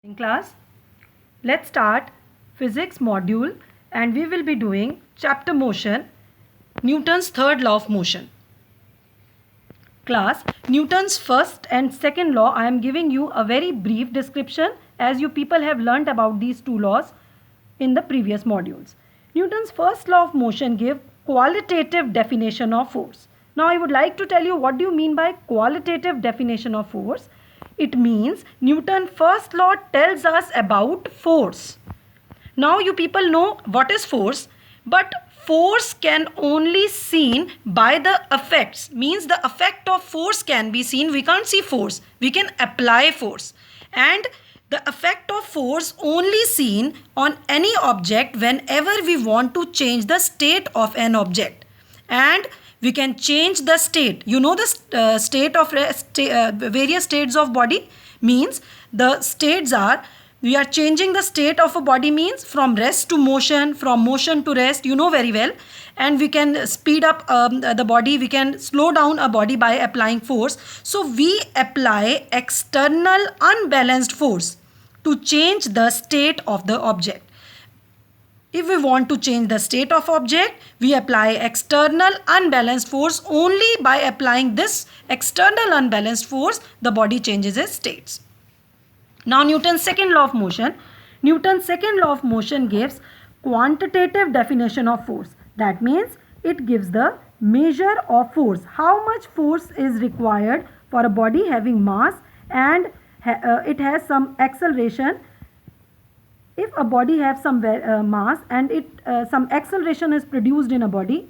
In class, let's start physics module and we will be doing chapter motion, Newton's third law of motion. Class, Newton's first and second law, I am giving you a very brief description as you people have learnt about these two laws in the previous modules. Newton's first law of motion gives qualitative definition of force. Now I would like to tell you what do you mean by qualitative definition of force. It means Newton's first law tells us about force. Now you people know what is force, but force can only seen by the effects. Means the effect of force can be seen. We can't see force. We can apply force. And the effect of force only seen on any object whenever we want to change the state of an object. And we can change the state. You know the state of various states of body means the states are, we are changing the state of a body means from rest to motion, from motion to rest, you know very well. And we can speed up the body, we can slow down a body by applying force. So we apply external unbalanced force to change the state of the object. If we want to change the state of object, we apply external unbalanced force. Only by applying this external unbalanced force, the body changes its states. Now Newton's second law of motion. Newton's second law of motion gives quantitative definition of force. That means it gives the measure of force. How much force is required for a body having mass and it has some acceleration. If a body has some mass and some acceleration is produced in a body,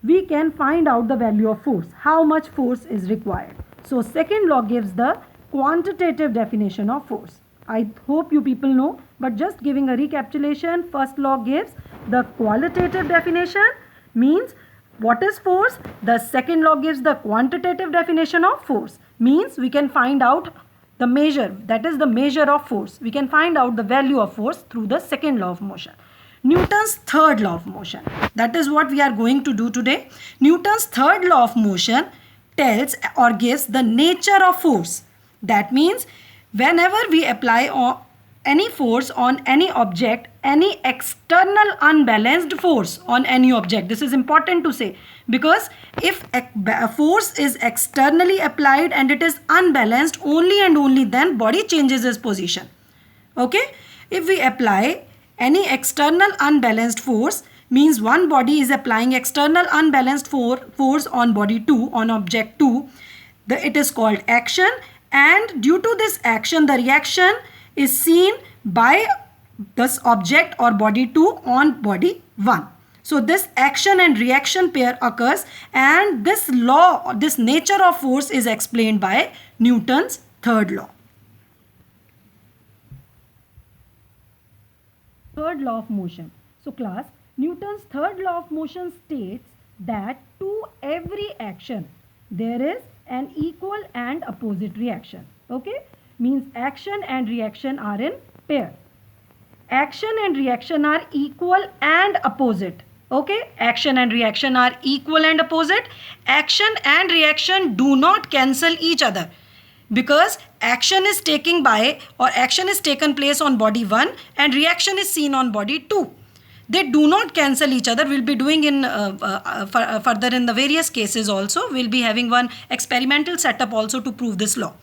we can find out the value of force, how much force is required. So second law gives the quantitative definition of force. I hope you people know, but just giving a recapitulation, first law gives the qualitative definition, means what is force. The second law gives the quantitative definition of force, means we can find out the measure, that is the measure of force. We can find out the value of force through the second law of motion. Newton's third law of motion. That is what we are going to do today. Newton's third law of motion tells or gives the nature of force. That means whenever we apply any force on any object, any external unbalanced force on any object. This is important to say, because if a force is externally applied and it is unbalanced, only and only then body changes its position. Okay? If we apply any external unbalanced force, means one body is applying external unbalanced force on body 2, on object 2, it is called action, and due to this action the reaction is seen by this object or body 2 on body 1. So this action and reaction pair occurs, and this law, this nature of force is explained by Newton's third law. Third law of motion. So class, Newton's third law of motion states that to every action there is an equal and opposite reaction. Okay? Means action and reaction are in pair. Action and reaction are equal and opposite. Okay? Action and reaction are equal and opposite. Action and reaction do not cancel each other, because action is taken place on body 1 and reaction is seen on body 2. They do not cancel each other. We'll be doing in further in the various cases also. We'll be having one experimental setup also to prove this law.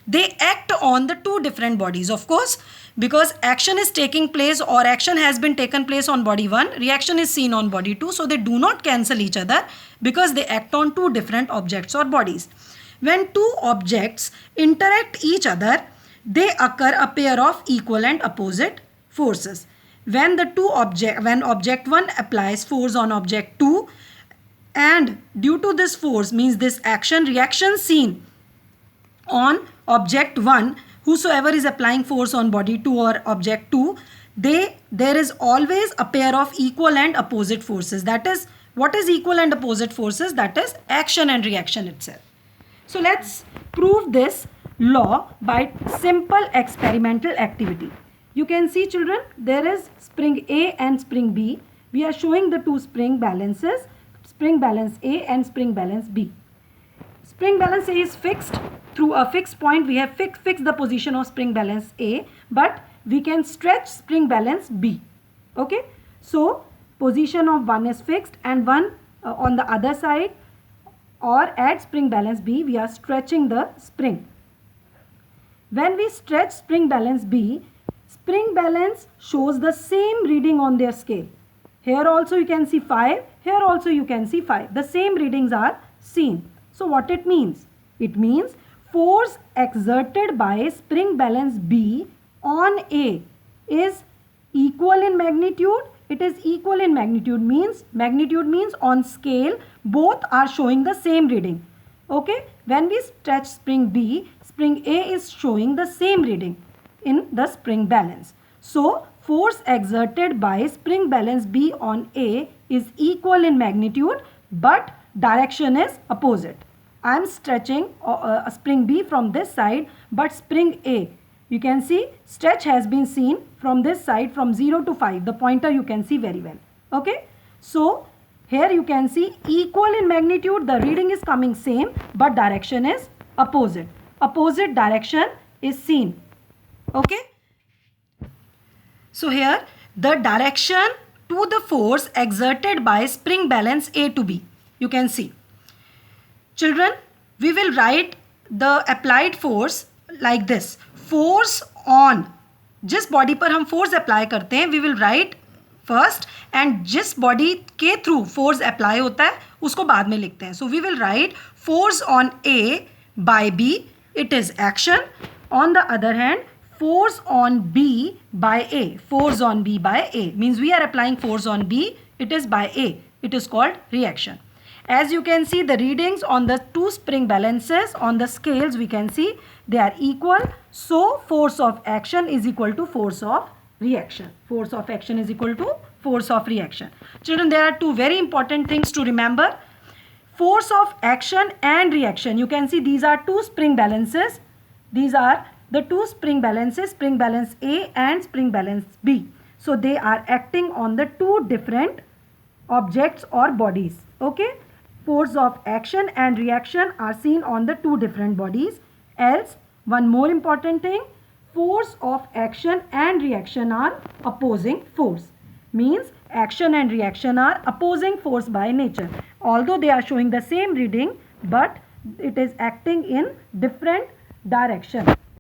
They act on the two different bodies, of course, because action is taking place or action has been taken place on body 1, reaction is seen on body 2. So they do not cancel each other because they act on two different objects or bodies. When two objects interact each other, they occur a pair of equal and opposite forces. When object 1 applies force on object 2, and due to this force, means this action reaction seen on object 1, whosoever is applying force on body 2 or object 2, there is always a pair of equal and opposite forces. That is, what is equal and opposite forces? That is action and reaction itself. So let's prove this law by simple experimental activity. You can see, children, there is spring A and spring B. We are showing the two spring balances, spring balance A and spring balance B. Spring balance A is fixed through a fixed point we have fixed the position of spring balance A, but we can stretch spring balance B. Okay, so position of one is fixed and one on the other side, or at spring balance B we are stretching the spring. When we stretch spring balance B, spring balance shows the same reading on their scale. Here also you can see 5, here also you can see 5. The same readings are seen. So what it means? It means force exerted by spring balance B on A is equal in magnitude. It is equal in magnitude means on scale both are showing the same reading. Okay, when we stretch spring B, spring A is showing the same reading in the spring balance. So force exerted by spring balance B on A is equal in magnitude, but direction is opposite. I am stretching a spring B from this side, but spring A, you can see stretch has been seen from this side from 0 to 5. The pointer you can see very well. Okay, so here you can see equal in magnitude, the reading is coming same, but direction is opposite. Opposite direction is seen. Okay, so here the direction to the force exerted by spring balance A to B, you can see. Children, we will write the applied force like this. Force on, जिस body पर हम force apply करते हैं, we will write first, and जिस body के through force apply होता है उसको बाद में लिखते हैं. So we will write force on A by B, it is action. On the other hand, force on B by A. Force on B by A means we are applying force on B, it is by A. It is called reaction. As you can see, the readings on the two spring balances on the scales, we can see they are equal. So force of action is equal to force of reaction. Force of action is equal to force of reaction. Children, there are two very important things to remember. Force of action and reaction. You can see these are two spring balances. These are the two spring balances, spring balance A and spring balance B. So they are acting on the two different objects or bodies. Okay, force of action and reaction are seen on the two different bodies. Else, one more important thing, force of action and reaction are opposing force. Means action and reaction are opposing force by nature. Although they are showing the same reading, but it is acting in different direction.